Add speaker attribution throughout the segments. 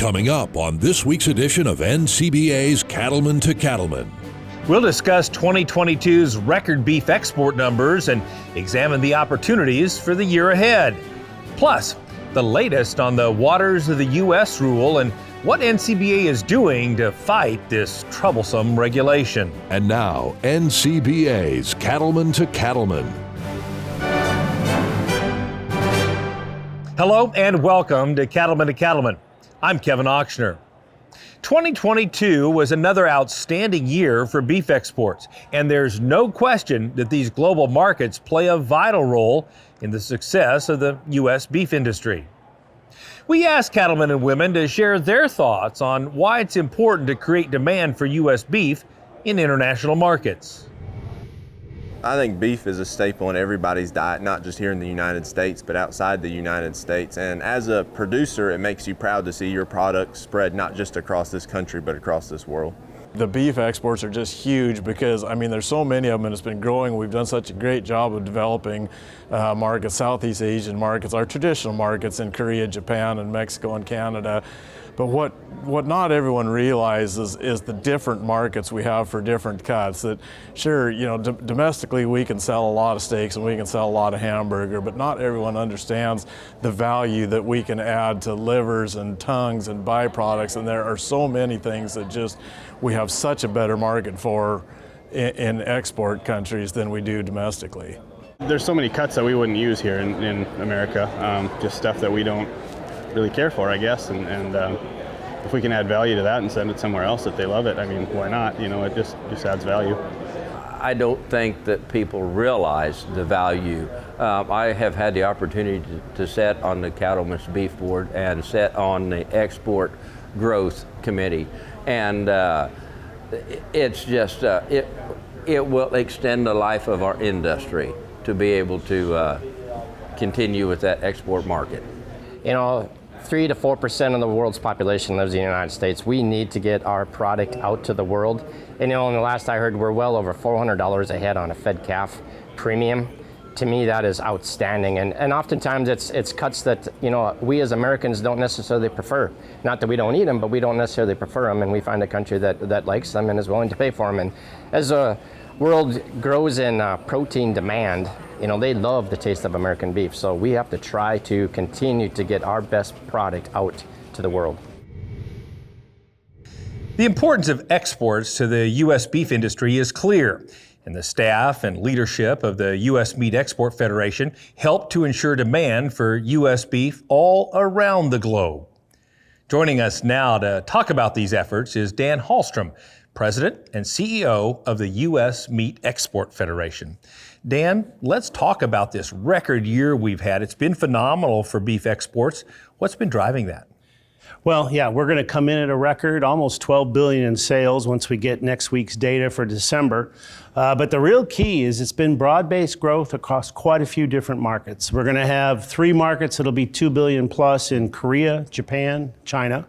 Speaker 1: Coming up on this week's edition of NCBA's Cattlemen to Cattlemen.
Speaker 2: We'll discuss 2022's record beef export numbers and examine the opportunities for the year ahead. Plus, the latest on the waters of the U.S. rule and what NCBA is doing to fight this troublesome regulation.
Speaker 1: And now, NCBA's Cattlemen to Cattlemen.
Speaker 2: Hello and welcome to Cattlemen to Cattlemen. I'm Kevin Ochsner. 2022 was another outstanding year for beef exports, and there's no question that these global markets play a vital role in the success of the U.S. beef industry. We asked cattlemen and women to share their thoughts on why it's important to create demand for U.S. beef in international markets.
Speaker 3: I think beef is a staple in everybody's diet, not just here in the United States, but outside the United States. And as a producer, it makes you proud to see your product spread not just across this country, but across this world.
Speaker 4: The beef exports are just huge because, there's so many of them and it's been growing. We've done such a great job of developing markets, Southeast Asian markets, our traditional markets in Korea, Japan, and Mexico and Canada. But what not everyone realizes is the different markets we have for different cuts. That sure, domestically we can sell a lot of steaks and we can sell a lot of hamburger, but not everyone understands the value that we can add to livers and tongues and byproducts. And there are so many things that we have such a better market for in export countries than we do domestically.
Speaker 5: There's so many cuts that we wouldn't use here in America, just stuff that we don't really care for, I guess, and if we can add value to that and send it somewhere else if they love it, why not? It just adds value.
Speaker 6: I don't think that people realize the value. I have had the opportunity to sit on the Cattlemen's Beef Board and sit on the Export Growth Committee, and it's just, it will extend the life of our industry to be able to continue with that export market.
Speaker 7: 3 to 4% of the world's population lives in the United States. We need to get our product out to the world. And in the last I heard, we're well over $400 a head on a fed calf premium. To me, that is outstanding. And oftentimes it's cuts that, we as Americans don't necessarily prefer. Not that we don't eat them, but we don't necessarily prefer them. And we find a country that likes them and is willing to pay for them. And as the world grows in protein demand, they love the taste of American beef. So we have to try to continue to get our best product out to the world.
Speaker 2: The importance of exports to the U.S. beef industry is clear, and the staff and leadership of the U.S. Meat Export Federation help to ensure demand for U.S. beef all around the globe. Joining us now to talk about these efforts is Dan Hallstrom, President and CEO of the U.S. Meat Export Federation. Dan, let's talk about this record year we've had. It's been phenomenal for beef exports. What's been driving that?
Speaker 8: Well, yeah, we're going to come in at a record, almost $12 billion in sales once we get next week's data for December. But the real key is it's been broad-based growth across quite a few different markets. We're going to have 3 markets that'll be $2 billion plus in Korea, Japan, China.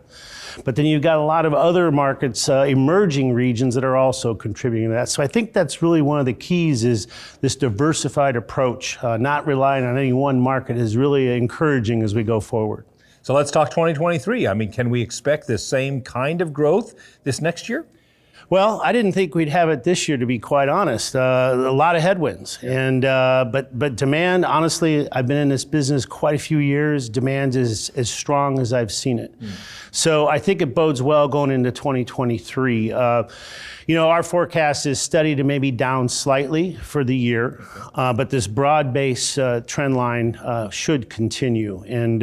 Speaker 8: But then you've got a lot of other markets, emerging regions that are also contributing to that. So I think that's really one of the keys is this diversified approach, not relying on any one market is really encouraging as we go forward.
Speaker 2: So let's talk 2023. Can we expect the same kind of growth this next year?
Speaker 8: Well, I didn't think we'd have it this year, to be quite honest. A lot of headwinds, and but demand. Honestly, I've been in this business quite a few years. Demand is as strong as I've seen it. So I think it bodes well going into 2023. Our forecast is steady to maybe down slightly for the year, but this broad-based trend line should continue. And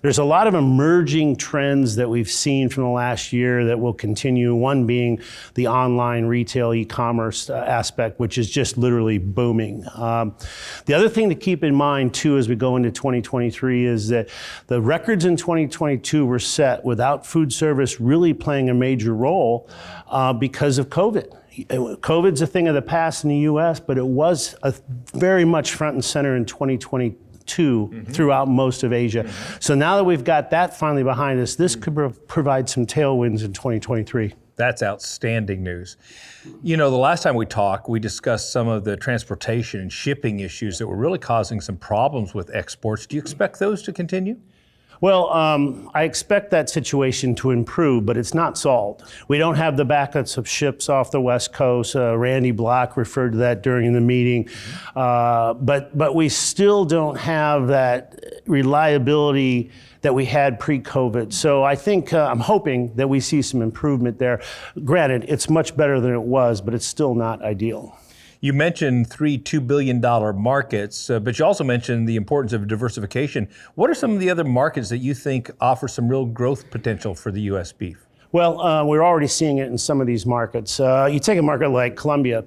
Speaker 8: there's a lot of emerging trends that we've seen from the last year that will continue, one being the online retail e-commerce aspect, which is just literally booming. The other thing to keep in mind, too, as we go into 2023 is that the records in 2022 were set without food service really playing a major role because of COVID. COVID's a thing of the past in the U.S., but it was very much front and center in 2022 throughout most of Asia. So now that we've got that finally behind us, this could provide some tailwinds in 2023.
Speaker 2: That's outstanding news. The last time we talked, we discussed some of the transportation and shipping issues that were really causing some problems with exports. Do you expect those to continue?
Speaker 8: Well, I expect that situation to improve, but it's not solved. We don't have the backups of ships off the West Coast. Randy Block referred to that during the meeting. But we still don't have that reliability that we had pre-COVID. So I think, I'm hoping that we see some improvement there. Granted, it's much better than it was, but it's still not ideal.
Speaker 2: You mentioned three $2 billion markets, but you also mentioned the importance of diversification. What are some of the other markets that you think offer some real growth potential for the U.S. beef?
Speaker 8: Well, we're already seeing it in some of these markets. You take a market like Colombia.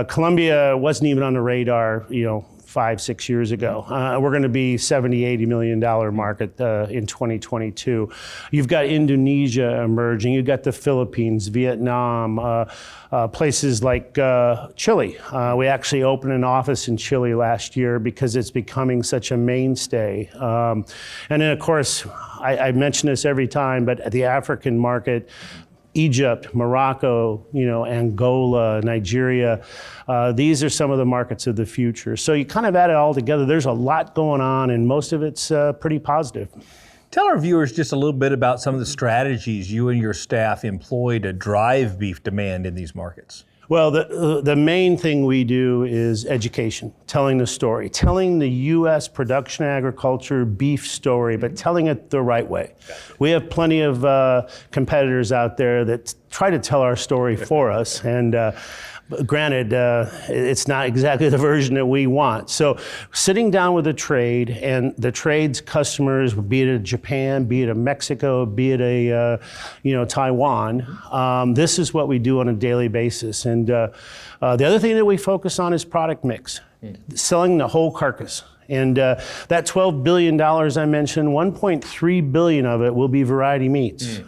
Speaker 8: Colombia wasn't even on the radar, 5-6 years ago. We're going to be $70-80 million market in 2022. You've got Indonesia emerging. You've got the Philippines, Vietnam, places like Chile. We actually opened an office in Chile last year because it's becoming such a mainstay. And then, of course, I mention this every time, but the African market, Egypt, Morocco, Angola, Nigeria, these are some of the markets of the future. So you kind of add it all together, there's a lot going on, and most of it's pretty positive.
Speaker 2: Tell our viewers just a little bit about some of the strategies you and your staff employ to drive beef demand in these markets.
Speaker 8: Well, the main thing we do is education, telling the story, telling the U.S. production agriculture beef story, but telling it the right way. We have plenty of competitors out there that try to tell our story for us, and granted, it's not exactly the version that we want. So sitting down with the trade and the trade's customers, be it a Japan, be it a Mexico, be it a Taiwan, this is what we do on a daily basis. And the other thing that we focus on is product mix, selling the whole carcass. And that $12 billion I mentioned, 1.3 billion of it will be variety meats,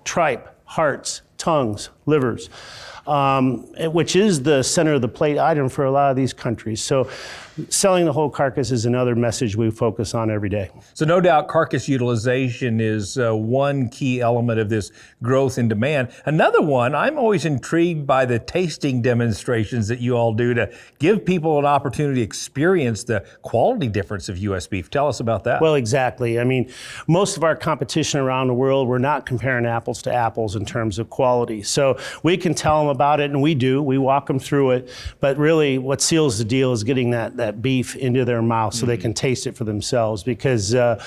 Speaker 8: tripe, hearts, tongues, livers. Which is the center of the plate item for a lot of these countries. So selling the whole carcass is another message we focus on every day.
Speaker 2: So no doubt carcass utilization is one key element of this growth in demand. Another one, I'm always intrigued by the tasting demonstrations that you all do to give people an opportunity to experience the quality difference of U.S. beef. Tell us about that.
Speaker 8: Well, exactly. I mean, most of our competition around the world, we're not comparing apples to apples in terms of quality. So we can tell them about it, and we do. We walk them through it. But really, what seals the deal is getting that beef into their mouth so they can taste it for themselves. Because, I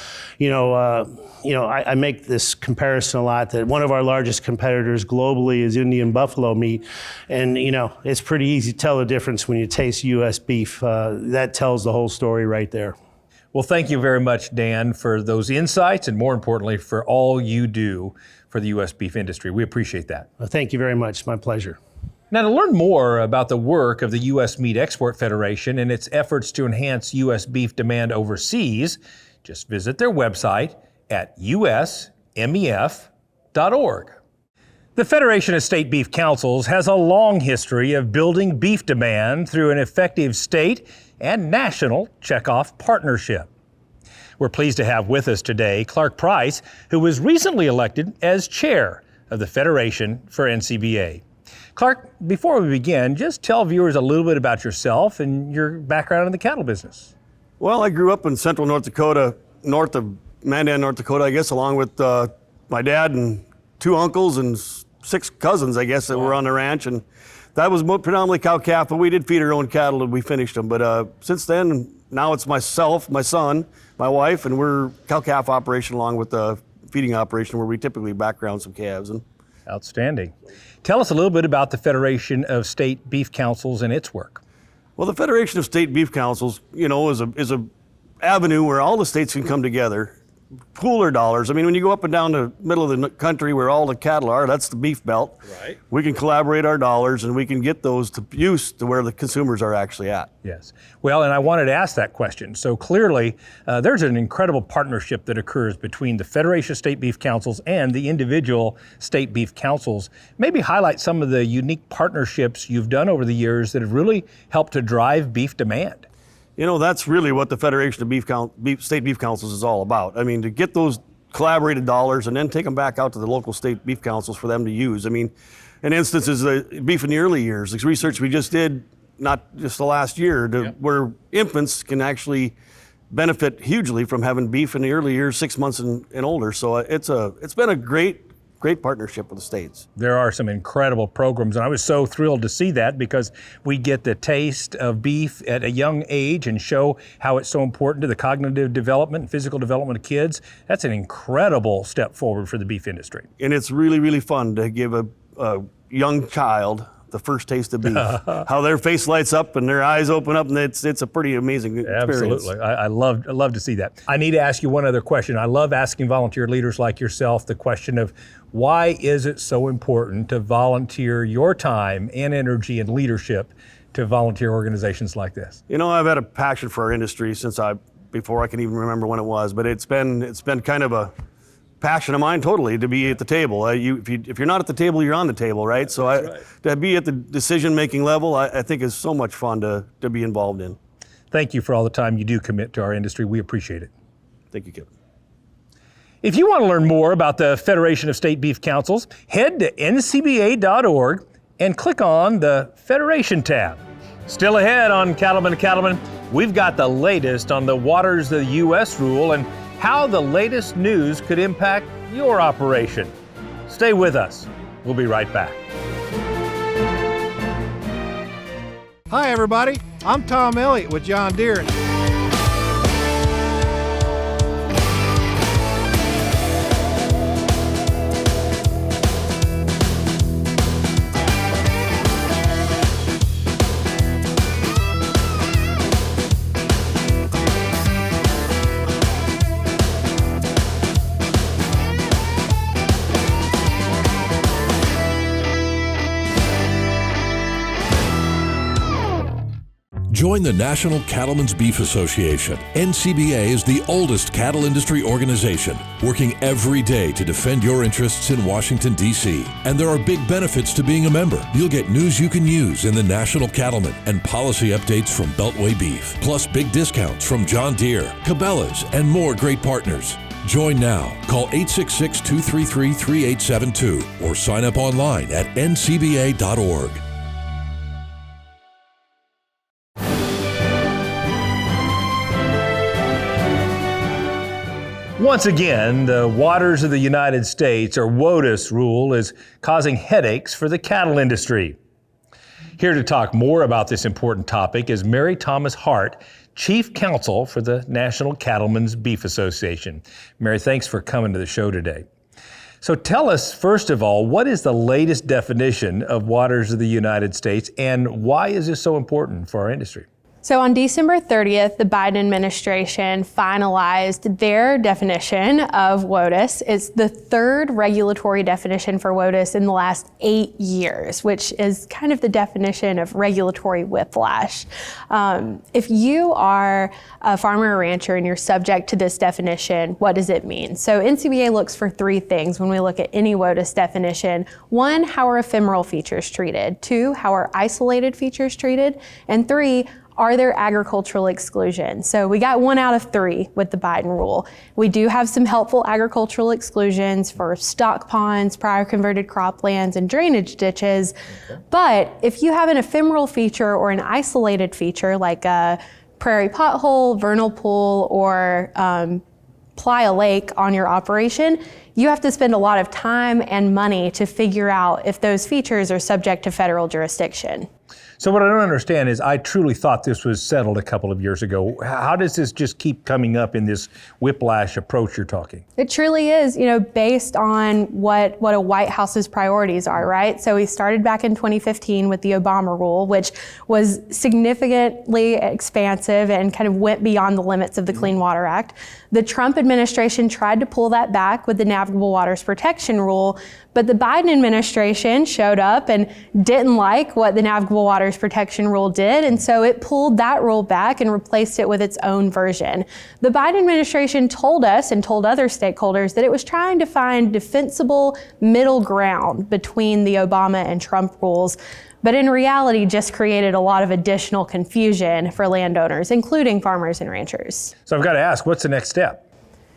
Speaker 8: make this comparison a lot that one of our largest competitors globally is Indian buffalo meat. And, it's pretty easy to tell the difference when you taste U.S. beef. That tells the whole story right there.
Speaker 2: Well, thank you very much, Dan, for those insights and more importantly, for all you do for the U.S. beef industry. We appreciate that.
Speaker 8: Well, thank you very much. It's my pleasure.
Speaker 2: Now, to learn more about the work of the U.S. Meat Export Federation and its efforts to enhance U.S. beef demand overseas, just visit their website at usmef.org. The Federation of State Beef Councils has a long history of building beef demand through an effective state and national checkoff partnership. We're pleased to have with us today Clark Price, who was recently elected as chair of the Federation for NCBA. Clark, before we begin, just tell viewers a little bit about yourself and your background in the cattle business.
Speaker 9: Well, I grew up in central North Dakota, north of Mandan, North Dakota, I guess, along with my dad and 2 uncles and 6 cousins, I guess, that were on the ranch. And that was predominantly cow-calf, but we did feed our own cattle and we finished them. But since then, now it's myself, my son, my wife, and we're cow-calf operation along with the feeding operation where we typically background some calves.
Speaker 2: Outstanding. Tell us a little bit about the Federation of State Beef Councils and its work.
Speaker 9: Well, the Federation of State Beef Councils, is a avenue where all the states can come together, pool their dollars. I mean, when you go up and down the middle of the country where all the cattle are, that's the beef belt.
Speaker 2: Right.
Speaker 9: We can collaborate our dollars and we can get those to use to where the consumers are actually at.
Speaker 2: Yes. Well, and I wanted to ask that question. So clearly, there's an incredible partnership that occurs between the Federation of State Beef Councils and the individual state beef councils. Maybe highlight some of the unique partnerships you've done over the years that have really helped to drive beef demand.
Speaker 9: That's really what the Federation of State Beef Councils is all about. I mean, to get those collaborated dollars and then take them back out to the local state beef councils for them to use. I mean, an instance is the beef in the early years. The research we just did, not just the last year, where infants can actually benefit hugely from having beef in the early years, 6 months and older. So it's been a great partnership with the states.
Speaker 2: There are some incredible programs, and I was so thrilled to see that because we get the taste of beef at a young age and show how it's so important to the cognitive development and physical development of kids. That's an incredible step forward for the beef industry.
Speaker 9: And it's really, really fun to give a young child the first taste of beef, how their face lights up and their eyes open up, and it's a pretty amazing experience.
Speaker 2: Absolutely. I love to see that. I need to ask you one other question. I love asking volunteer leaders like yourself the question of why is it so important to volunteer your time and energy and leadership to volunteer organizations like this?
Speaker 9: You know, I've had a passion for our industry before I can even remember when it was, but it's been kind of a passion of mine totally to be at the table. If you're not at the table, you're on the table, right? So to be at the decision-making level, I think is so much fun to be involved in.
Speaker 2: Thank you for all the time you do commit to our industry. We appreciate it.
Speaker 9: Thank you, Kevin.
Speaker 2: If you want to learn more about the Federation of State Beef Councils, head to ncba.org and click on the Federation tab. Still ahead on Cattlemen to Cattlemen, we've got the latest on the Waters of the U.S. rule and how the latest news could impact your operation. Stay with us. We'll be right back.
Speaker 10: Hi, everybody. I'm Tom Elliott with John Deere.
Speaker 1: Join the National Cattlemen's Beef Association. NCBA is the oldest cattle industry organization, working every day to defend your interests in Washington, D.C. And there are big benefits to being a member. You'll get news you can use in the National Cattlemen and policy updates from Beltway Beef, plus big discounts from John Deere, Cabela's, and more great partners. Join now. Call 866-233-3872 or sign up online at ncba.org.
Speaker 2: Once again, the Waters of the United States, or WOTUS rule, is causing headaches for the cattle industry. Here to talk more about this important topic is Mary Thomas Hart, Chief Counsel for the National Cattlemen's Beef Association. Mary, thanks for coming to the show today. So tell us, first of all, what is the latest definition of Waters of the United States, and why is this so important for our industry?
Speaker 11: So on December 30th, the Biden administration finalized their definition of WOTUS. It's the third regulatory definition for WOTUS in the last 8 years, which is kind of the definition of regulatory whiplash. If you are a farmer or rancher and you're subject to this definition, what does it mean? So NCBA looks for three things when we look at any WOTUS definition. One, how are ephemeral features treated? Two, how are isolated features treated? And three, are there agricultural exclusions? So we got 1 out of 3 with the Biden rule. We do have some helpful agricultural exclusions for stock ponds, prior converted croplands, and drainage ditches. But if you have an ephemeral feature or an isolated feature like a prairie pothole, vernal pool, or Playa Lake on your operation, you have to spend a lot of time and money to figure out if those features are subject to federal jurisdiction.
Speaker 2: So what I don't understand is I truly thought this was settled a couple of years ago. How does this just keep coming up in this whiplash approach you're talking?
Speaker 11: It truly is, based on what a White House's priorities are, right? So we started back in 2015 with the Obama rule, which was significantly expansive and kind of went beyond the limits of the Clean Water Act. The Trump administration tried to pull that back with the Navigable Waters Protection Rule, but the Biden administration showed up and didn't like what the Navigable Waters Protection Rule did, and so it pulled that rule back and replaced it with its own version. The Biden administration told us and told other stakeholders that it was trying to find defensible middle ground between the Obama and Trump rules, but in reality just created a lot of additional confusion for landowners, including farmers and ranchers.
Speaker 2: So I've got to ask, what's the next step?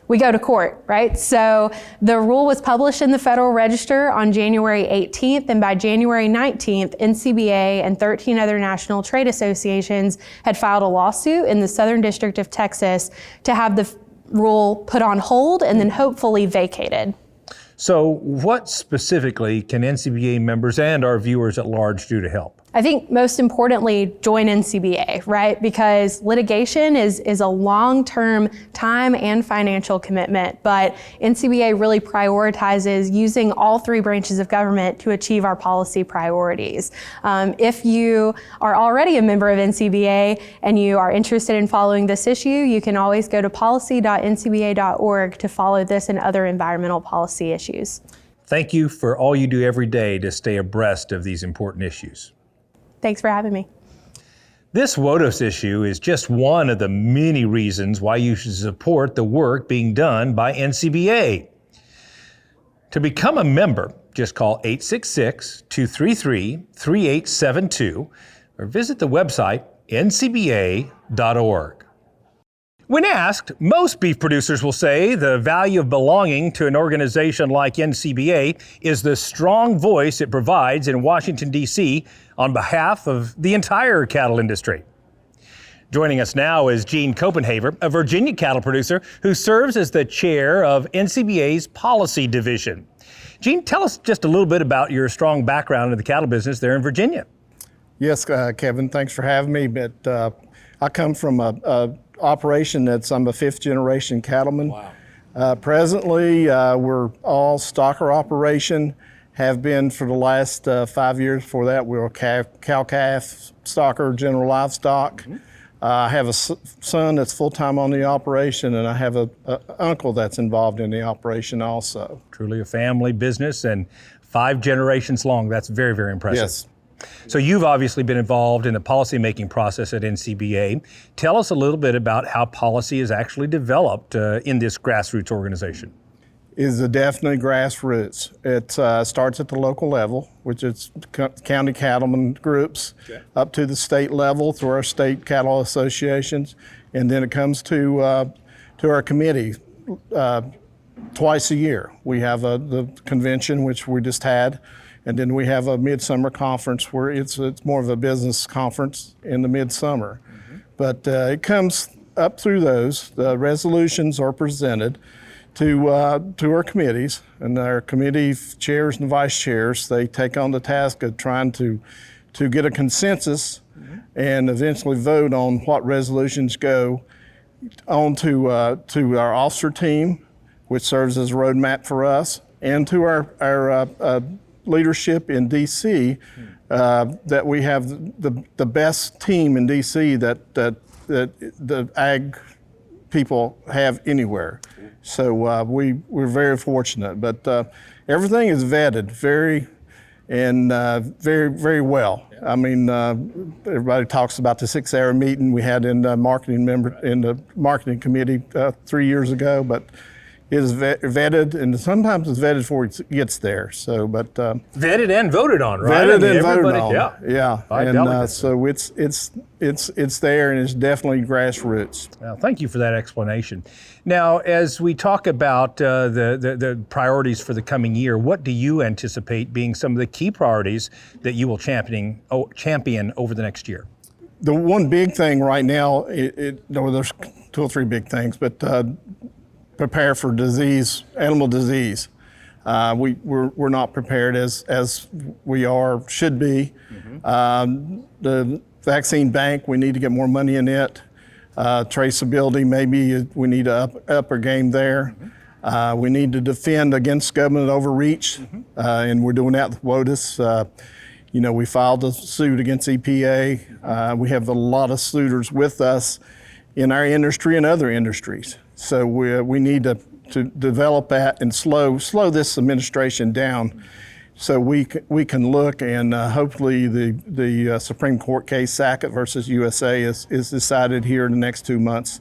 Speaker 11: we go to court, right? So the rule was published in the Federal Register on January 18th, and by January 19th, NCBA and 13 other national trade associations had filed a lawsuit in the Southern District of Texas to have the rule put on hold and then hopefully vacated.
Speaker 2: So what specifically can NCBA members and our viewers at large do to help?
Speaker 11: I think most importantly, join NCBA, right? Because litigation is a long-term time and financial commitment, but NCBA really prioritizes using all three branches of government to achieve our policy priorities. If you are already a member of NCBA and you are interested in following this issue, you can always go to policy.ncba.org to follow this and other environmental policy issues.
Speaker 2: Thank you for all you do every day to stay abreast of these important issues.
Speaker 11: Thanks for having me.
Speaker 2: This WOTUS issue is just one of the many reasons why you should support the work being done by NCBA. To become a member, just call 866-233-3872 or visit the website ncba.org. When asked, most beef producers will say the value of belonging to an organization like NCBA is the strong voice it provides in Washington, D.C. on behalf of the entire cattle industry. Joining us now is Gene Copenhaver, a Virginia cattle producer who serves as the chair of NCBA's policy division. Gene, tell us just a little bit about your strong background in the cattle business there in Virginia.
Speaker 12: Yes, Kevin, thanks for having me. But I come from a operation I'm a fifth generation cattleman.
Speaker 2: Wow.
Speaker 12: Presently, we're all stocker operation, have been for the last 5 years. Before that, we were cow-calf stocker, general livestock. Mm-hmm. I have a son that's full-time on the operation, and I have an uncle that's involved in the operation also.
Speaker 2: Truly a family business and 5 generations long. That's very, very impressive.
Speaker 12: Yes.
Speaker 2: So you've obviously been involved in the policymaking process at NCBA. Tell us a little bit about how policy is actually developed in this grassroots organization.
Speaker 12: Is definitely grassroots. It starts at the local level, which is county cattlemen groups, up to the state level through our state cattle associations, and then it comes to our committee twice a year. We have the convention, which we just had, and then we have a midsummer conference where it's more of a business conference in the midsummer. Mm-hmm. But it comes up through those. The resolutions are presented to our committees, and our committee chairs and vice chairs, they take on the task of trying to get a consensus and eventually vote on what resolutions go on to our officer team, which serves as a roadmap for us, and to our leadership in DC, that we have the best team in DC that the ag people have anywhere. So we're very fortunate, but everything is vetted very well. I mean, everybody talks about the 6-hour meeting we had in the marketing committee 3 years ago, but it is vetted, and sometimes it's vetted before it gets there. So, but
Speaker 2: vetted and voted on, right?
Speaker 12: Vetted and voted on.
Speaker 2: Yeah.
Speaker 12: And so it's there, and it's definitely grassroots.
Speaker 2: Well, thank you for that explanation. Now, as we talk about the priorities for the coming year, what do you anticipate being some of the key priorities that you will champion over the next year?
Speaker 12: The one big thing right now, there's 2 or 3 big things, but prepare for animal disease. We're not prepared as we should be. Mm-hmm. The vaccine bank, we need to get more money in it. Traceability, maybe we need to up our game there. Mm-hmm. We need to defend against government overreach, and we're doing that with WOTUS. We filed a suit against EPA. We have a lot of suitors with us in our industry and other industries. So we need to develop that and slow this administration down, so we can look, and hopefully the Supreme Court case Sackett versus USA is decided here in the next 2 months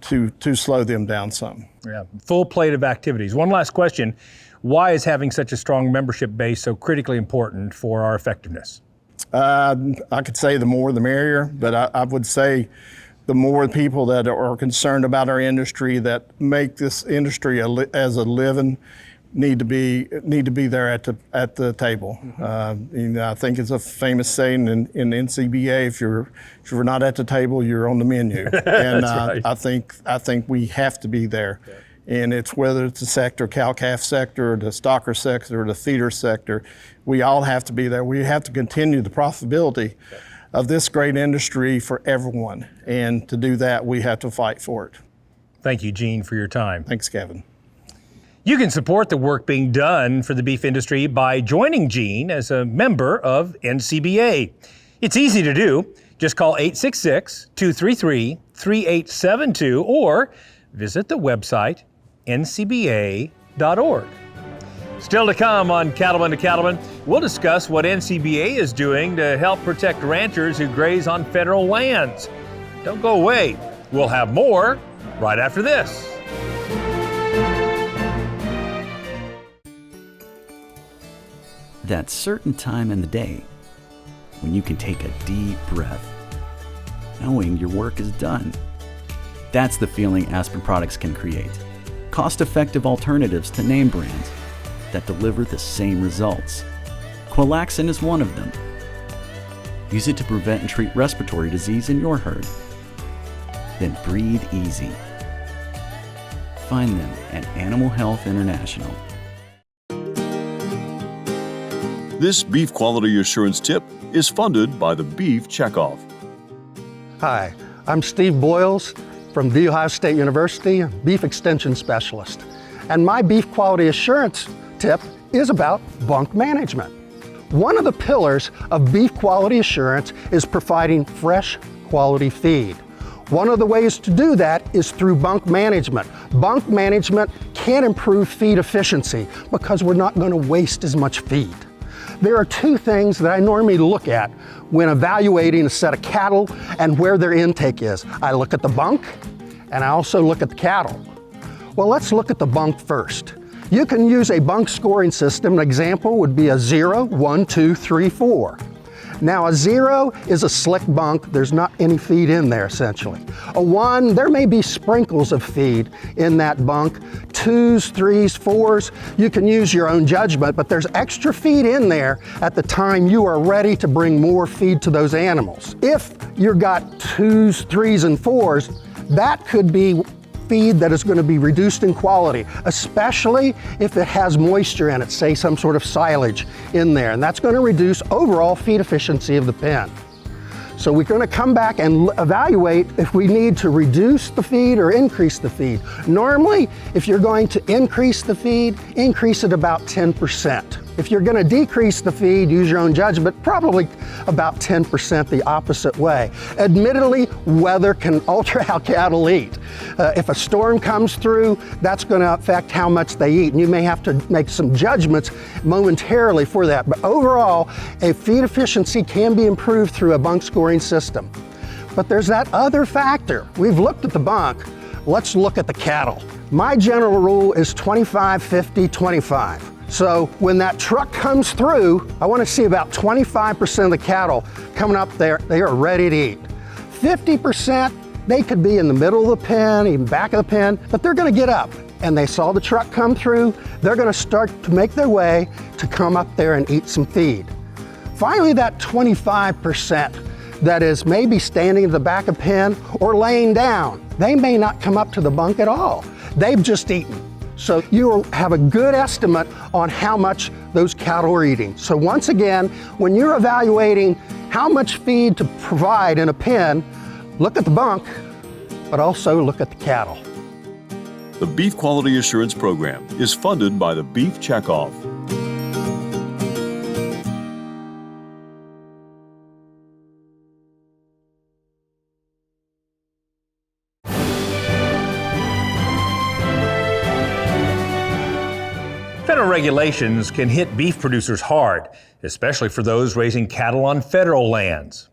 Speaker 12: to slow them down some.
Speaker 2: Yeah, full plate of activities. One last question: why is having such a strong membership base so critically important for our effectiveness?
Speaker 12: I could say the more the merrier, but I would say the more people that are concerned about our industry, that make this industry as a living, need to be there at the table. I think it's a famous saying in NCBA: if you're not at the table, you're on the menu. And
Speaker 2: right.
Speaker 12: I think we have to be there. Okay. And it's whether it's the sector, cow-calf sector, the stocker sector, the feeder sector, we all have to be there. We have to continue the profitability of this great industry for everyone. And to do that, we have to fight for it.
Speaker 2: Thank you, Gene, for your time.
Speaker 12: Thanks, Kevin.
Speaker 2: You can support the work being done for the beef industry by joining Gene as a member of NCBA. It's easy to do. Just call 866-233-3872 or visit the website ncba.org. Still to come on Cattlemen to Cattlemen, we'll discuss what NCBA is doing to help protect ranchers who graze on federal lands. Don't go away. We'll have more right after this.
Speaker 13: That certain time in the day when you can take a deep breath, knowing your work is done. That's the feeling Aspen products can create. Cost-effective alternatives to name brands that deliver the same results. Qualaxin is one of them. Use it to prevent and treat respiratory disease in your herd. Then breathe easy. Find them at Animal Health International.
Speaker 14: This beef quality assurance tip is funded by the Beef Checkoff.
Speaker 15: Hi, I'm Steve Boyles from The Ohio State University, Beef Extension Specialist. And my beef quality assurance tip is about bunk management. One of the pillars of beef quality assurance is providing fresh quality feed. One of the ways to do that is through bunk management. Bunk management can improve feed efficiency because we're not going to waste as much feed. There are two things that I normally look at when evaluating a set of cattle and where their intake is. I look at the bunk and I also look at the cattle. Well, let's look at the bunk first. You can use a bunk scoring system. An example would be a 0, 1, 2, 3, 4. Now a 0 is a slick bunk. There's not any feed in there essentially. A 1, there may be sprinkles of feed in that bunk. 2s, 3s, 4s, you can use your own judgment, but there's extra feed in there at the time you are ready to bring more feed to those animals. If you've got 2s, 3s, and 4s, that could be feed that is going to be reduced in quality, especially if it has moisture in it, say some sort of silage in there, and that's going to reduce overall feed efficiency of the pen. So we're going to come back and evaluate if we need to reduce the feed or increase the feed. Normally, if you're going to increase the feed, increase it about 10%. If you're going to decrease the feed, use your own judgment, probably about 10% the opposite way. Admittedly, weather can alter how cattle eat. If a storm comes through, that's going to affect how much they eat, and you may have to make some judgments momentarily for that. But overall, a feed efficiency can be improved through a bunk scoring system. But there's that other factor. We've looked at the bunk. Let's look at the cattle. My general rule is 25, 50, 25. So when that truck comes through, I want to see about 25% of the cattle coming up there, they are ready to eat. 50%, they could be in the middle of the pen, even back of the pen, but they're going to get up. And they saw the truck come through, they're going to start to make their way to come up there and eat some feed. Finally, that 25% that is maybe standing at the back of pen or laying down, they may not come up to the bunk at all. They've just eaten. So you have a good estimate on how much those cattle are eating. So once again, when you're evaluating how much feed to provide in a pen, look at the bunk, but also look at the cattle.
Speaker 14: The Beef Quality Assurance Program is funded by the Beef Checkoff.
Speaker 2: Federal regulations can hit beef producers hard, especially for those raising cattle on federal lands.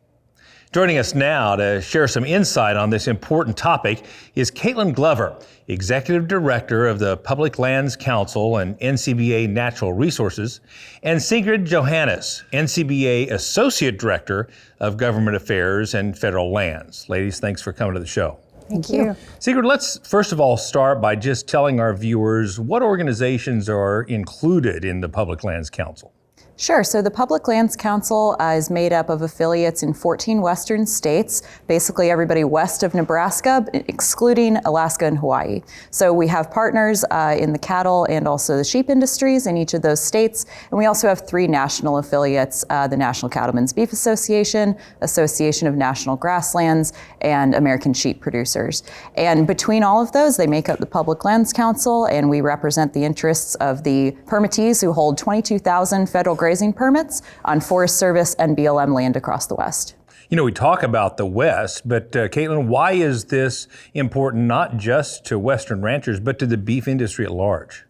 Speaker 2: Joining us now to share some insight on this important topic is Caitlin Glover, Executive Director of the Public Lands Council and NCBA Natural Resources, and Sigrid Johannes, NCBA Associate Director of Government Affairs and Federal Lands. Ladies, thanks for coming to the show.
Speaker 16: Thank you.
Speaker 2: Sigrid, let's first of all start by just telling our viewers what organizations are included in the Public Lands Council.
Speaker 16: Sure. So the Public Lands Council is made up of affiliates in 14 western states, basically everybody west of Nebraska, excluding Alaska and Hawaii. So we have partners in the cattle and also the sheep industries in each of those states. And we also have 3 national affiliates, the National Cattlemen's Beef Association, Association of National Grasslands, and American Sheep Producers. And between all of those, they make up the Public Lands Council, and we represent the interests of the permittees who hold 22,000 federal grazing permits on Forest Service and BLM land across the West.
Speaker 2: You know, we talk about the West, but Caitlin, why is this important not just to Western ranchers, but to the beef industry at large?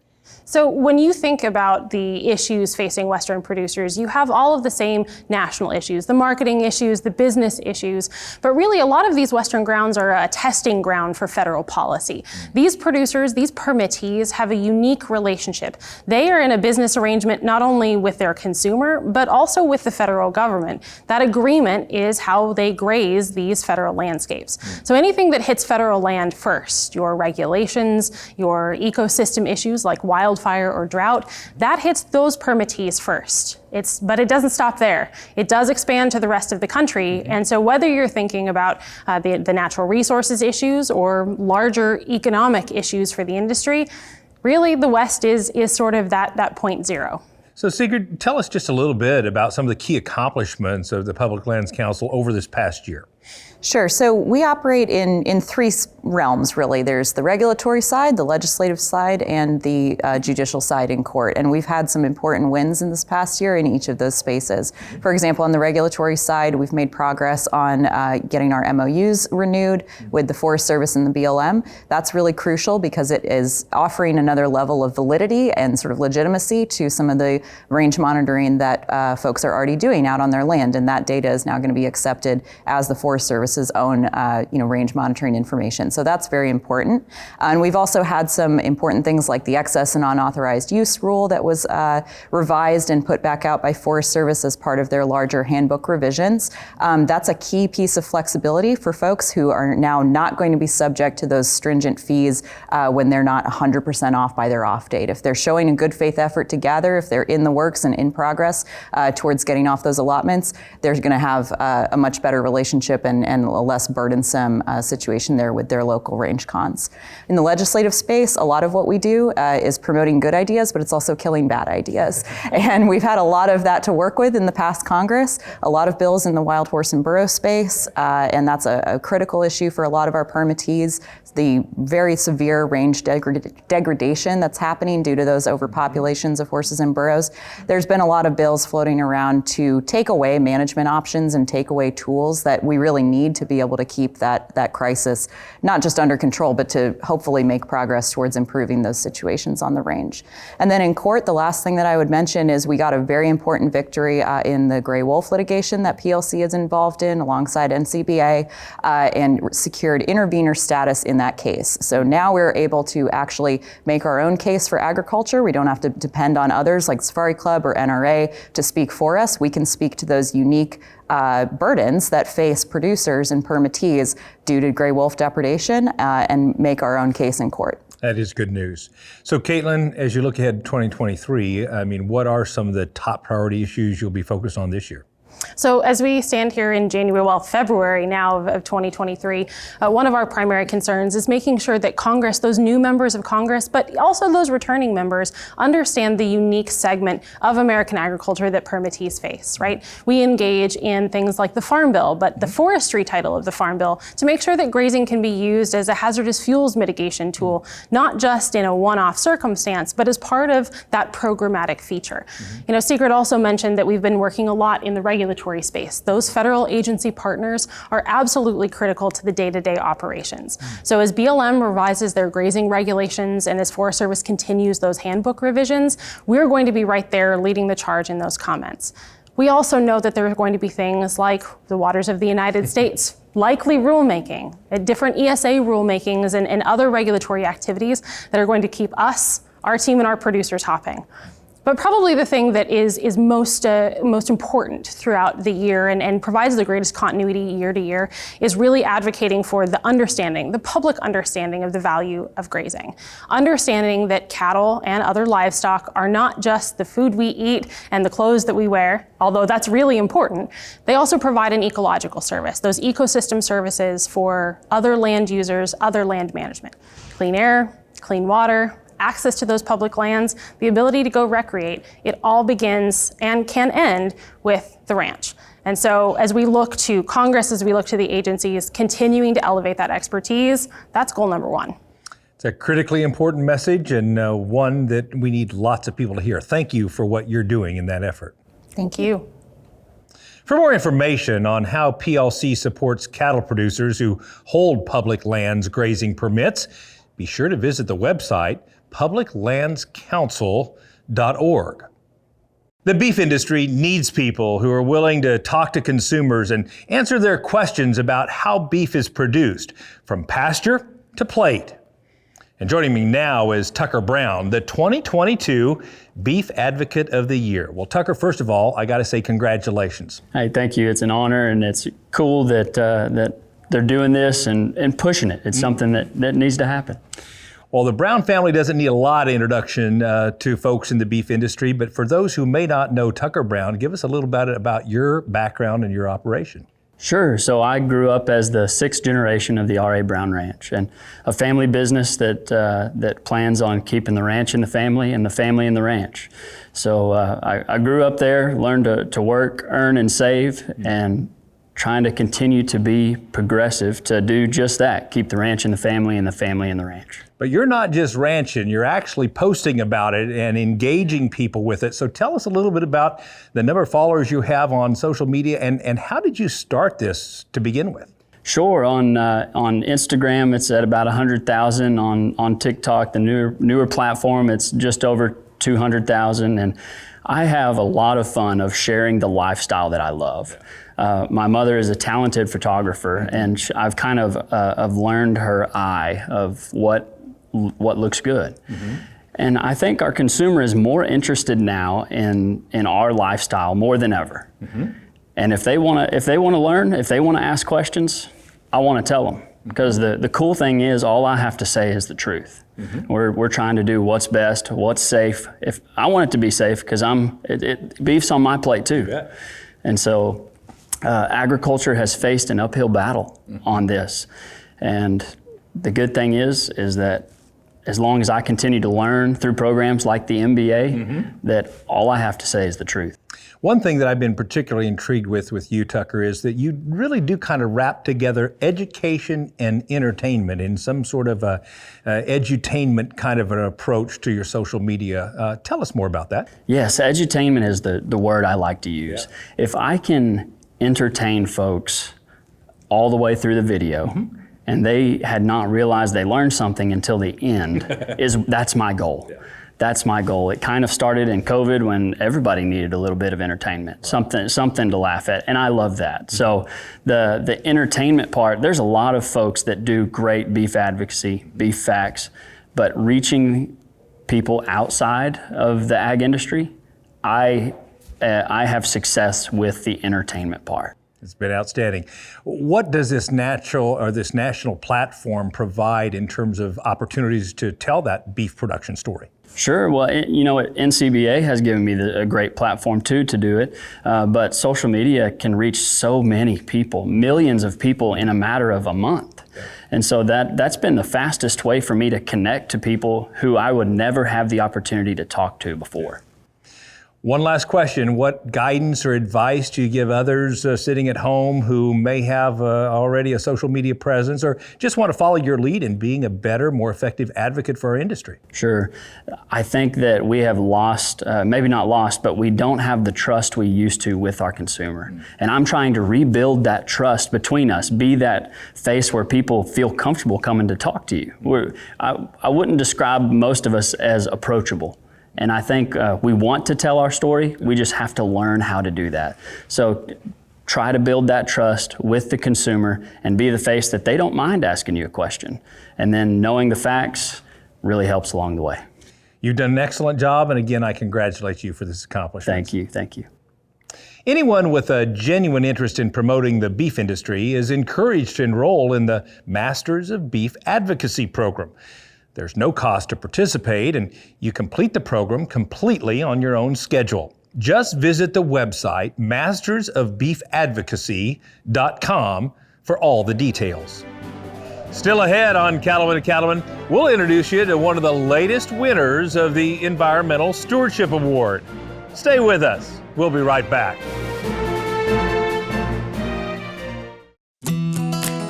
Speaker 17: So when you think about the issues facing Western producers, you have all of the same national issues, the marketing issues, the business issues, but really a lot of these Western grounds are a testing ground for federal policy. These producers, these permittees have a unique relationship. They are in a business arrangement not only with their consumer, but also with the federal government. That agreement is how they graze these federal landscapes. So anything that hits federal land first, your regulations, your ecosystem issues like wildfire or drought, that hits those permittees first. But it doesn't stop there. It does expand to the rest of the country. And so whether you're thinking about the natural resources issues or larger economic issues for the industry, really the West is sort of that point zero.
Speaker 2: So Sigrid, tell us just a little bit about some of the key accomplishments of the Public Lands Council over this past year.
Speaker 16: Sure. So we operate in 3 realms, really. There's the regulatory side, the legislative side, and the judicial side in court. And we've had some important wins in this past year in each of those spaces. For example, on the regulatory side, we've made progress on getting our MOUs renewed with the Forest Service and the BLM. That's really crucial because it is offering another level of validity and sort of legitimacy to some of the range monitoring that folks are already doing out on their land. And that data is now going to be accepted as the Forest Service's own range monitoring information. So that's very important. And we've also had some important things like the excess and unauthorized use rule that was revised and put back out by Forest Service as part of their larger handbook revisions. That's a key piece of flexibility for folks who are now not going to be subject to those stringent fees when they're not 100% off by their off date. If they're showing a good faith effort to gather, if they're in the works and in progress towards getting off those allotments, they're going to have a much better relationship and a less burdensome situation there with their local range cons. In the legislative space, a lot of what we do is promoting good ideas, but it's also killing bad ideas. And we've had a lot of that to work with in the past Congress, a lot of bills in the wild horse and burro space, and that's a critical issue for a lot of our permittees. The very severe range degradation that's happening due to those overpopulations of horses and burros. There's been a lot of bills floating around to take away management options and take away tools that we really need to be able to keep that crisis not just under control, but to hopefully make progress towards improving those situations on the range. And then in court, the last thing that I would mention is we got a very important victory in the gray wolf litigation that PLC is involved in alongside NCBA and secured intervener status in that case. So now we're able to actually make our own case for agriculture. We don't have to depend on others like Safari Club or NRA to speak for us. We can speak to those unique burdens that face producers and permittees due to gray wolf depredation and make our own case in court.
Speaker 2: That is good news. So Caitlin, as you look ahead to 2023, what are some of the top priority issues you'll be focused on this year?
Speaker 17: So as we stand here in February now of 2023, one of our primary concerns is making sure that Congress, those new members of Congress, but also those returning members, understand the unique segment of American agriculture that permittees face, right? We engage in things like the Farm Bill, but the forestry title of the Farm Bill to make sure that grazing can be used as a hazardous fuels mitigation tool, not just in a one-off circumstance, but as part of that programmatic feature. You know, Sigrid also mentioned that we've been working a lot in the regulatory space. Those federal agency partners are absolutely critical to the day-to-day operations. So as BLM revises their grazing regulations and as Forest Service continues those handbook revisions, we're going to be right there leading the charge in those comments. We also know that there are going to be things like the waters of the United States, likely rulemaking, different ESA rulemakings and other regulatory activities that are going to keep us, our team, and our producers hopping. But probably the thing that is most important throughout the year and provides the greatest continuity year to year is really advocating for the understanding, the public understanding of the value of grazing. Understanding that cattle and other livestock are not just the food we eat and the clothes that we wear, although that's really important. They also provide an ecological service, those ecosystem services for other land users, other land management. Clean air, clean water, access to those public lands, the ability to go recreate, it all begins and can end with the ranch. And so as we look to Congress, as we look to the agencies, continuing to elevate that expertise, that's goal number one.
Speaker 2: It's a critically important message and one that we need lots of people to hear. Thank you for what you're doing in that effort.
Speaker 17: Thank you.
Speaker 2: For more information on how PLC supports cattle producers who hold public lands grazing permits, be sure to visit the website publiclandscouncil.org. The beef industry needs people who are willing to talk to consumers and answer their questions about how beef is produced, from pasture to plate. And joining me now is Tucker Brown, the 2022 Beef Advocate of the Year. Well, Tucker, first of all, I got to say congratulations.
Speaker 18: Hey, thank you. It's an honor, and it's cool that they're doing this and pushing it. It's something that needs to happen.
Speaker 2: Well, the Brown family doesn't need a lot of introduction to folks in the beef industry, but for those who may not know Tucker Brown, give us a little bit about your background and your operation.
Speaker 18: Sure. So I grew up as the 6th generation of the R.A. Brown Ranch, and a family business that plans on keeping the ranch in the family and the family in the ranch. So I grew up there, learned to work, earn, and save, and trying to continue to be progressive to do just that, keep the ranch in the family and the family in the ranch.
Speaker 2: But you're not just ranching, you're actually posting about it and engaging people with it. So tell us a little bit about the number of followers you have on social media and how did you start this to begin with?
Speaker 18: Sure, on Instagram it's at about 100,000, on TikTok, the newer platform, it's just over 200,000, and I have a lot of fun of sharing the lifestyle that I love. My mother is a talented photographer, and I've kind of learned her eye of what looks good. Mm-hmm. And I think our consumer is more interested now in our lifestyle more than ever. Mm-hmm. And if they want to learn, if they want to ask questions, I want to tell them. Because the cool thing is, all I have to say is the truth. Mm-hmm. We're trying to do what's best, what's safe. If I want it to be safe, because beef's on my plate too. Yeah. And so agriculture has faced an uphill battle on this. And the good thing is that as long as I continue to learn through programs like the NCBA, that all I have to say is the truth.
Speaker 2: One thing that I've been particularly intrigued with you, Tucker, is that you really do kind of wrap together education and entertainment in some sort of edutainment kind of an approach to your social media. Tell us more about that.
Speaker 18: Yes, edutainment is the word I like to use. Yeah. If I can entertain folks all the way through the video, and they had not realized they learned something until the end, that's my goal. Yeah. That's my goal. It kind of started in COVID when everybody needed a little bit of entertainment, something to laugh at, and I love that. So the entertainment part, there's a lot of folks that do great beef advocacy, beef facts, but reaching people outside of the ag industry, I have success with the entertainment part.
Speaker 2: It's been outstanding. What does this national platform provide in terms of opportunities to tell that beef production story?
Speaker 18: Sure. Well, NCBA has given me a great platform too to do it, but social media can reach so many people, millions of people in a matter of a month. And so that's been the fastest way for me to connect to people who I would never have the opportunity to talk to before.
Speaker 2: One last question. What guidance or advice do you give others sitting at home who may have already a social media presence or just want to follow your lead in being a better, more effective advocate for our industry?
Speaker 18: Sure. I think that we have lost, maybe not lost, but we don't have the trust we used to with our consumer. And I'm trying to rebuild that trust between us, be that face where people feel comfortable coming to talk to you. I wouldn't describe most of us as approachable. And I think we want to tell our story, we just have to learn how to do that. So try to build that trust with the consumer and be the face that they don't mind asking you a question. And then knowing the facts really helps along the way.
Speaker 2: You've done an excellent job, and again, I congratulate you for this accomplishment.
Speaker 18: Thank you, thank you.
Speaker 2: Anyone with a genuine interest in promoting the beef industry is encouraged to enroll in the Masters of Beef Advocacy program. There's no cost to participate, and you complete the program completely on your own schedule. Just visit the website mastersofbeefadvocacy.com for all the details. Still ahead on Cattlemen and Cattlemen, we'll introduce you to one of the latest winners of the Environmental Stewardship Award. Stay with us. We'll be right back.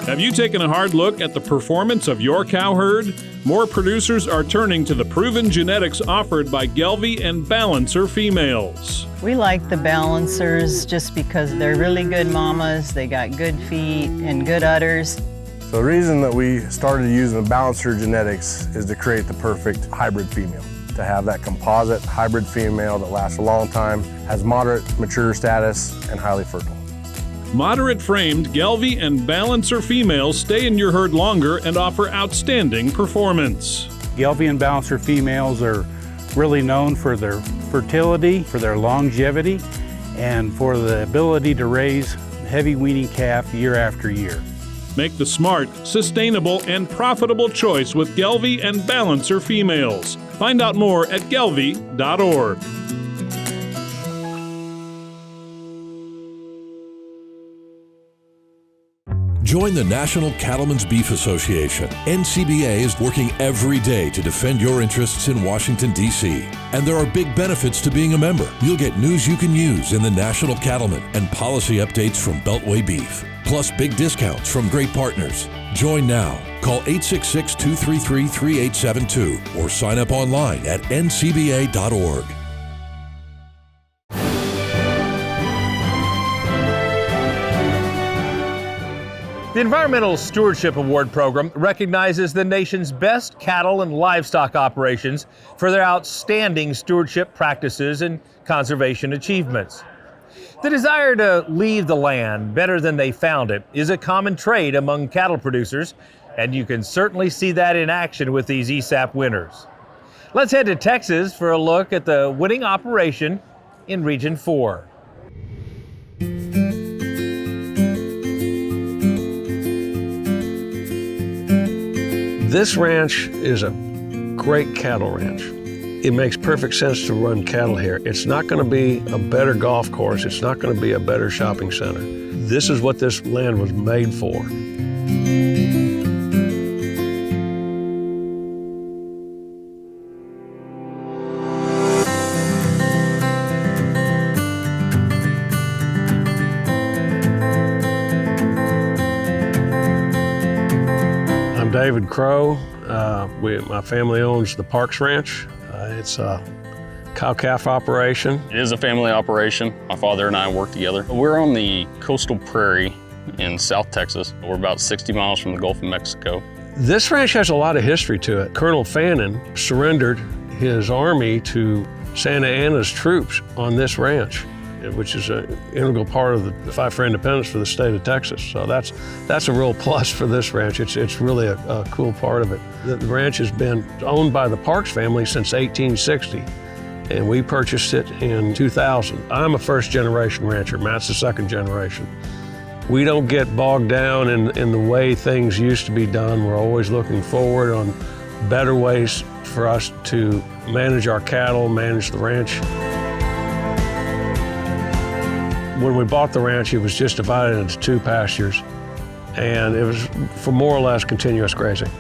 Speaker 19: Have you taken a hard look at the performance of your cow herd? More producers are turning to the proven genetics offered by Gelbvieh and Balancer females.
Speaker 20: We like the Balancers just because they're really good mamas, they got good feet and good udders.
Speaker 21: So the reason that we started using the Balancer genetics is to create the perfect hybrid female. To have that composite hybrid female that lasts a long time, has moderate mature status, and highly fertile.
Speaker 19: Moderate-framed Gelbvieh and Balancer females stay in your herd longer and offer outstanding performance.
Speaker 22: Gelbvieh and Balancer females are really known for their fertility, for their longevity, and for the ability to raise heavy weaning calf year after year.
Speaker 19: Make the smart, sustainable, and profitable choice with Gelbvieh and Balancer females. Find out more at gelbvieh.org.
Speaker 1: Join the National Cattlemen's Beef Association. NCBA is working every day to defend your interests in Washington, D.C. And there are big benefits to being a member. You'll get news you can use in the National Cattlemen and policy updates from Beltway Beef, plus big discounts from great partners. Join now. Call 866-233-3872 or sign up online at ncba.org.
Speaker 2: The Environmental Stewardship Award program recognizes the nation's best cattle and livestock operations for their outstanding stewardship practices and conservation achievements. The desire to leave the land better than they found it is a common trait among cattle producers, and you can certainly see that in action with these ESAP winners. Let's head to Texas for a look at the winning operation in Region 4.
Speaker 23: This ranch is a great cattle ranch. It makes perfect sense to run cattle here. It's not going to be a better golf course. It's not going to be a better shopping center. This is what this land was made for. I'm David Crow. My family owns the Parks Ranch. It's a cow-calf operation.
Speaker 24: It is a family operation. My father and I work together. We're on the coastal prairie in South Texas. We're about 60 miles from the Gulf of Mexico.
Speaker 23: This ranch has a lot of history to it. Colonel Fannin surrendered his army to Santa Anna's troops on this ranch, which is an integral part of the fight for independence for the state of Texas. So that's a real plus for this ranch. It's really a cool part of it. The ranch has been owned by the Parks family since 1860, and we purchased it in 2000. I'm a first generation rancher. Matt's the second generation. We don't get bogged down in the way things used to be done. We're always looking forward on better ways for us to manage our cattle, manage the ranch. When we bought the ranch, it was just divided into 2 pastures, and it was for more or less continuous grazing.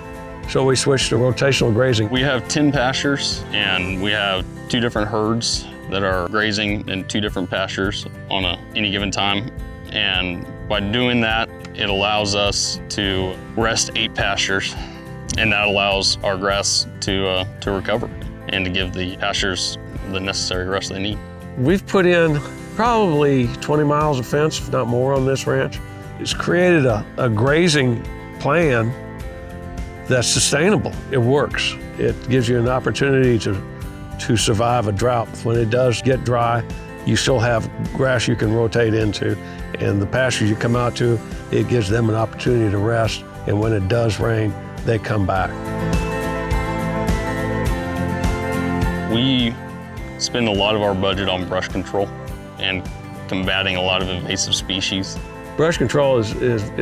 Speaker 23: So we switched to rotational grazing.
Speaker 24: We have 10 pastures, and we have 2 different herds that are grazing in 2 different pastures on any given time. And by doing that, it allows us to rest 8 pastures, and that allows our grass to recover and to give the pastures the necessary rest they need.
Speaker 23: We've put in probably 20 miles of fence, if not more, on this ranch. It's created a grazing plan that's sustainable. It works. It gives you an opportunity to to survive a drought. When it does get dry, you still have grass you can rotate into, and the pastures you come out to, it gives them an opportunity to rest, and when it does rain, they come back.
Speaker 24: We spend a lot of our budget on brush control and combating a lot of invasive species.
Speaker 23: Brush control is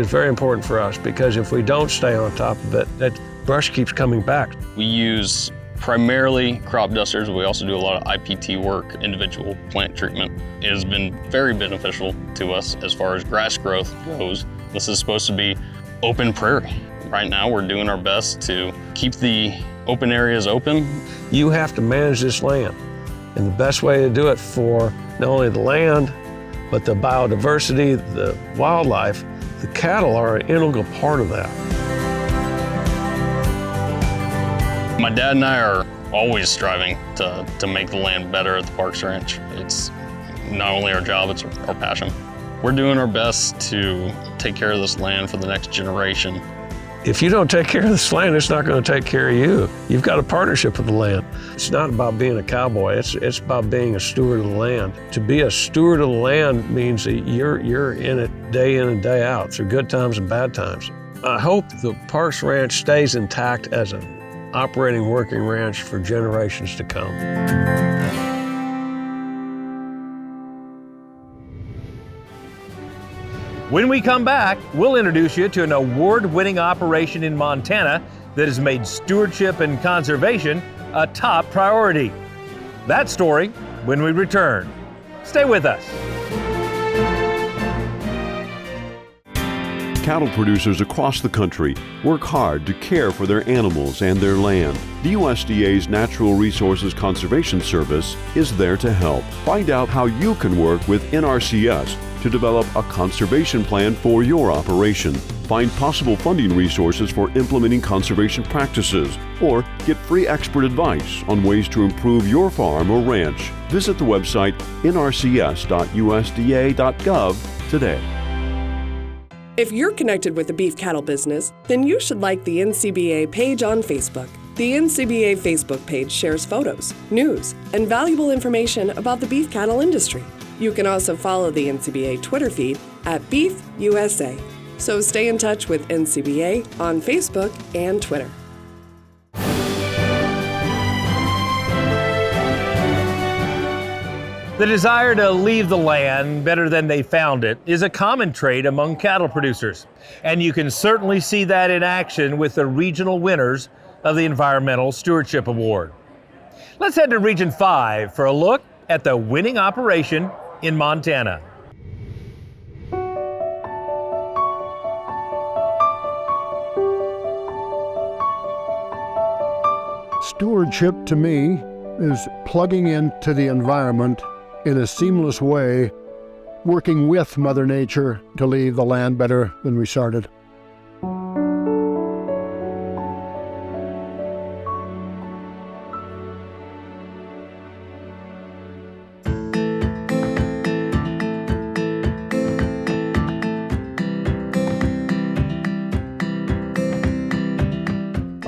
Speaker 23: very important for us because if we don't stay on top of it, that brush keeps coming back.
Speaker 24: We use primarily crop dusters. We also do a lot of IPT work, individual plant treatment. It has been very beneficial to us as far as grass growth goes. This is supposed to be open prairie. Right now we're doing our best to keep the open areas open.
Speaker 23: You have to manage this land, and the best way to do it for not only the land, but the biodiversity, the wildlife, the cattle are an integral part of that.
Speaker 24: My dad and I are always striving to make the land better at the Parks Ranch. It's not only our job, it's our passion. We're doing our best to take care of this land for the next generation.
Speaker 23: If you don't take care of this land, it's not going to take care of you. You've got a partnership with the land. It's not about being a cowboy, it's about being a steward of the land. To be a steward of the land means that you're in it day in and day out, through good times and bad times. I hope the Parks Ranch stays intact as an operating working ranch for generations to come.
Speaker 2: When we come back, we'll introduce you to an award-winning operation in Montana that has made stewardship and conservation a top priority. That story when we return. Stay with us.
Speaker 14: Cattle producers across the country work hard to care for their animals and their land. The USDA's Natural Resources Conservation Service is there to help. Find out how you can work with NRCS to develop a conservation plan for your operation. Find possible funding resources for implementing conservation practices, or get free expert advice on ways to improve your farm or ranch. Visit the website nrcs.usda.gov today.
Speaker 3: If you're connected with the beef cattle business, then you should like the NCBA page on Facebook. The NCBA Facebook page shares photos, news, and valuable information about the beef cattle industry. You can also follow the NCBA Twitter feed at Beef USA. So stay in touch with NCBA on Facebook and Twitter.
Speaker 2: The desire to leave the land better than they found it is a common trait among cattle producers. And you can certainly see that in action with the regional winners of the Environmental Stewardship Award. Let's head to Region 5 for a look at the winning operation in Montana.
Speaker 4: Stewardship to me is plugging into the environment in a seamless way, working with Mother Nature to leave the land better than we started.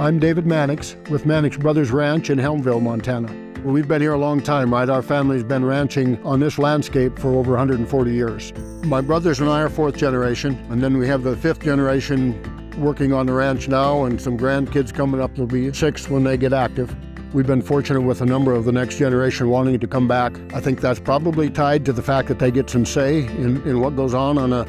Speaker 4: I'm David Mannix with Mannix Brothers Ranch in Helmville, Montana. Well, we've been here a long time, right? Our family's been ranching on this landscape for over 140 years. My brothers and I are fourth generation, and then we have the fifth generation working on the ranch now, and some grandkids coming up will be sixth when they get active. We've been fortunate with a number of the next generation wanting to come back. I think that's probably tied to the fact that they get some say in what goes on a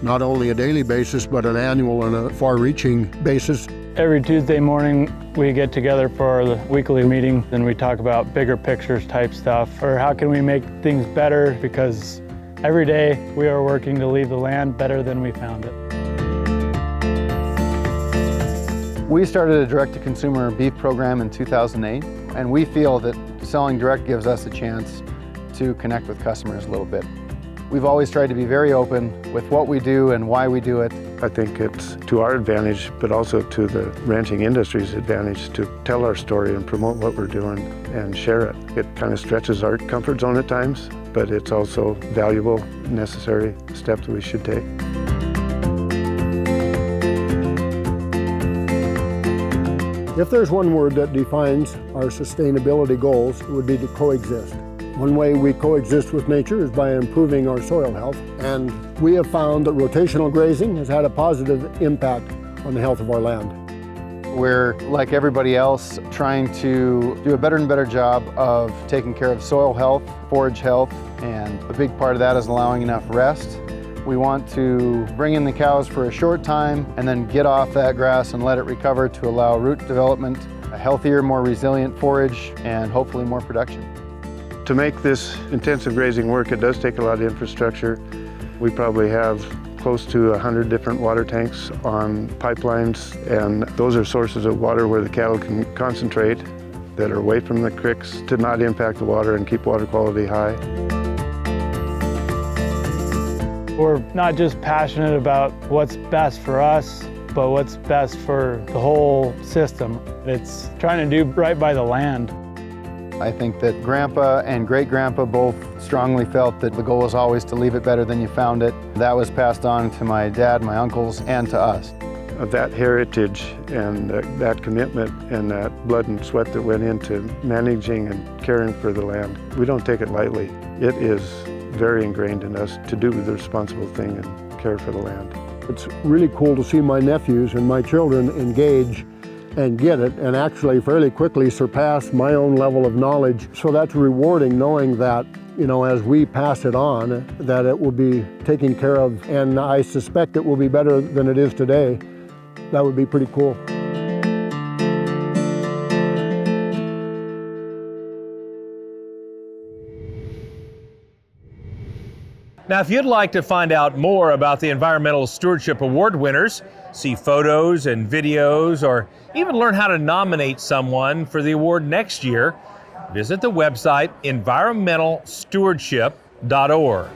Speaker 4: not only a daily basis, but an annual and a far-reaching basis.
Speaker 22: Every Tuesday morning, we get together for the weekly meeting, and we talk about bigger pictures type stuff, or how can we make things better, because every day we are working to leave the land better than we found it.
Speaker 5: We started a direct-to-consumer beef program in 2008, and we feel that selling direct gives us a chance to connect with customers a little bit. We've always tried to be very open with what we do and why we do it.
Speaker 6: I think it's to our advantage, but also to the ranching industry's advantage to tell our story and promote what we're doing and share it. It kind of stretches our comfort zone at times, but it's also valuable, necessary step that we should take.
Speaker 4: If there's one word that defines our sustainability goals, it would be to coexist. One way we coexist with nature is by improving our soil health, and we have found that rotational grazing has had a positive impact on the health of our land.
Speaker 5: We're, like everybody else, trying to do a better and better job of taking care of soil health, forage health, and a big part of that is allowing enough rest. We want to bring in the cows for a short time and then get off that grass and let it recover to allow root development, a healthier, more resilient forage, and hopefully more production.
Speaker 6: To make this intensive grazing work, it does take a lot of infrastructure. We probably have close to 100 different water tanks on pipelines, and those are sources of water where the cattle can concentrate that are away from the creeks to not impact the water and keep water quality high.
Speaker 22: We're not just passionate about what's best for us, but what's best for the whole system. It's trying to do right by the land.
Speaker 5: I think that Grandpa and Great-Grandpa both strongly felt that the goal was always to leave it better than you found it. That was passed on to my dad, my uncles, and to us.
Speaker 6: That heritage and that commitment and that blood and sweat that went into managing and caring for the land, we don't take it lightly. It is very ingrained in us to do the responsible thing and care for the land.
Speaker 4: It's really cool to see my nephews and my children engage and get it, and actually fairly quickly surpass my own level of knowledge. So that's rewarding, knowing that, as we pass it on, that it will be taken care of, and I suspect it will be better than it is today. That would be pretty cool.
Speaker 2: Now, if you'd like to find out more about the Environmental Stewardship Award winners, see photos and videos, or even learn how to nominate someone for the award next year, visit the website environmentalstewardship.org.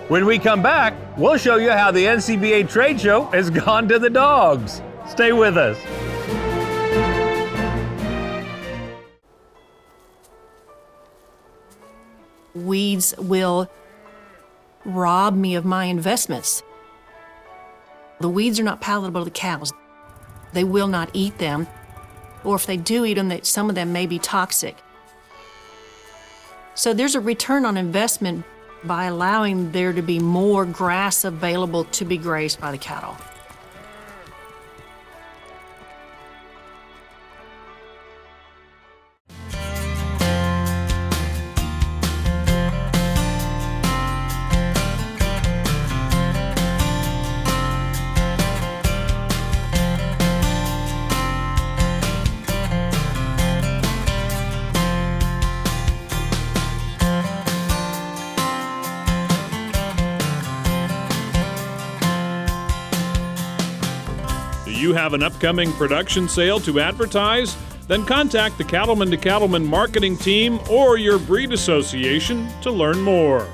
Speaker 2: When we come back, we'll show you how the NCBA trade show has gone to the dogs. Stay with us.
Speaker 7: Weeds will rob me of my investments. The weeds are not palatable to cows. They will not eat them, or if they do eat them, some of them may be toxic. So there's a return on investment by allowing there to be more grass available to be grazed by the cattle.
Speaker 19: Do you have an upcoming production sale to advertise? Then contact the Cattlemen to Cattlemen marketing team or your breed association to learn more.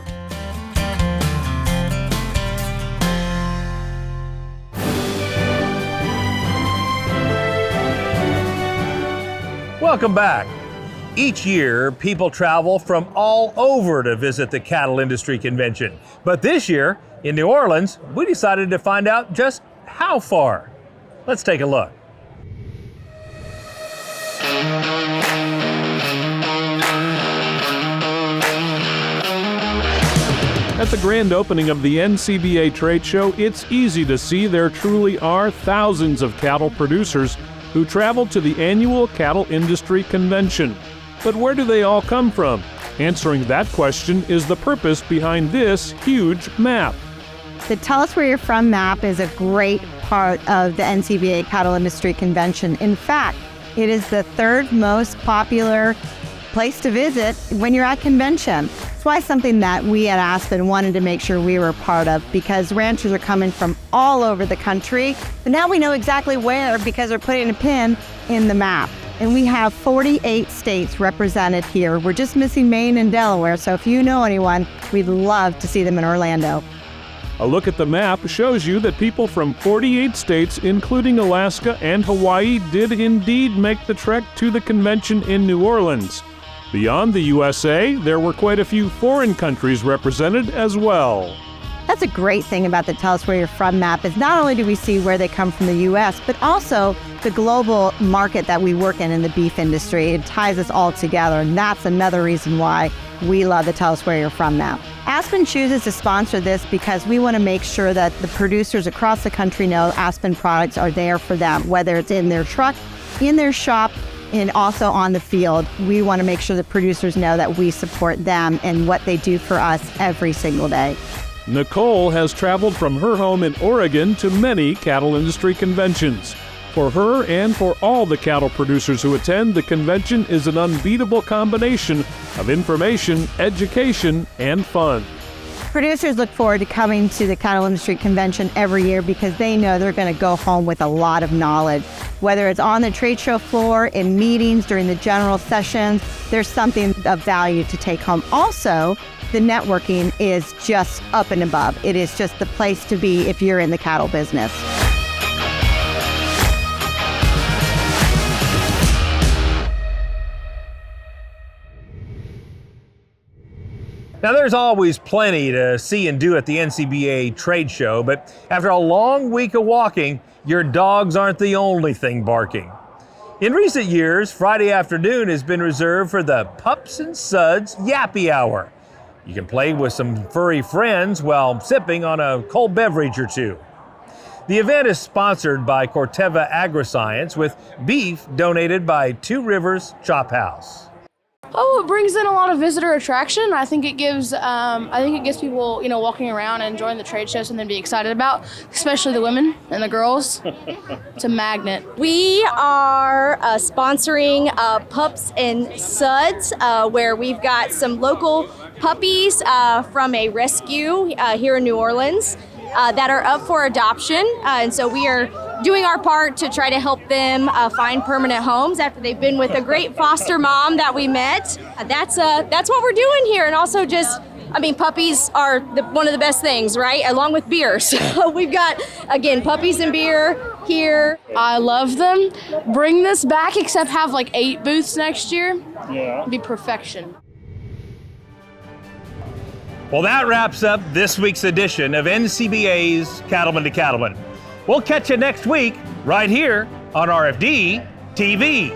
Speaker 2: Welcome back. Each year, people travel from all over to visit the Cattle Industry Convention. But this year, in New Orleans, we decided to find out just how far. Let's take a look.
Speaker 19: At the grand opening of the NCBA trade show, it's easy to see there truly are thousands of cattle producers who travel to the annual Cattle Industry Convention. But where do they all come from? Answering that question is the purpose behind this huge map.
Speaker 8: The Tell Us Where You're From map is a great part of the NCBA Cattle Industry Convention. In fact, it is the third most popular place to visit when you're at convention. It's why something that we at Aspen wanted to make sure we were part of, because ranchers are coming from all over the country. But now we know exactly where because they're putting a pin in the map. And we have 48 states represented here. We're just missing Maine and Delaware, so if you know anyone, we'd love to see them in Orlando.
Speaker 19: A look at the map shows you that people from 48 states, including Alaska and Hawaii, did indeed make the trek to the convention in New Orleans. Beyond the USA, there were quite a few foreign countries represented as well.
Speaker 8: That's a great thing about the Tell Us Where You're From map is not only do we see where they come from the U.S., but also the global market that we work in the beef industry. It ties us all together, and that's another reason why we love the Tell Us Where You're From map. Aspen chooses to sponsor this because we want to make sure that the producers across the country know Aspen products are there for them, whether it's in their truck, in their shop, and also on the field. We want to make sure the producers know that we support them and what they do for us every single day.
Speaker 19: Nicole has traveled from her home in Oregon to many cattle industry conventions. For her and for all the cattle producers who attend, the convention is an unbeatable combination of information, education, and fun.
Speaker 8: Producers look forward to coming to the Cattle Industry Convention every year because they know they're going to go home with a lot of knowledge. Whether it's on the trade show floor, in meetings, during the general sessions, there's something of value to take home. Also, the networking is just up and above. It is just the place to be if you're in the cattle business.
Speaker 2: Now, there's always plenty to see and do at the NCBA trade show, but after a long week of walking, your dogs aren't the only thing barking. In recent years, Friday afternoon has been reserved for the Pups and Suds Yappy Hour. You can play with some furry friends while sipping on a cold beverage or two. The event is sponsored by Corteva Agriscience with beef donated by Two Rivers Chop House.
Speaker 9: Oh, it brings in a lot of visitor attraction. I think it gives people, walking around and enjoying the trade show something to be excited about, especially the women and the girls. It's a magnet.
Speaker 10: We are sponsoring Pups and Suds, where we've got some local puppies from a rescue here in New Orleans that are up for adoption, and so we are doing our part to try to help them find permanent homes after they've been with a great foster mom that we met. That's what we're doing here, and also puppies are one of the best things, right? Along with beer. So we've got, again, puppies and beer here.
Speaker 9: I love them. Bring this back, except have 8 booths next year.
Speaker 19: Yeah.
Speaker 9: It'd be perfection.
Speaker 2: Well, that wraps up this week's edition of NCBA's Cattlemen to Cattlemen. We'll catch you next week right here on RFD TV.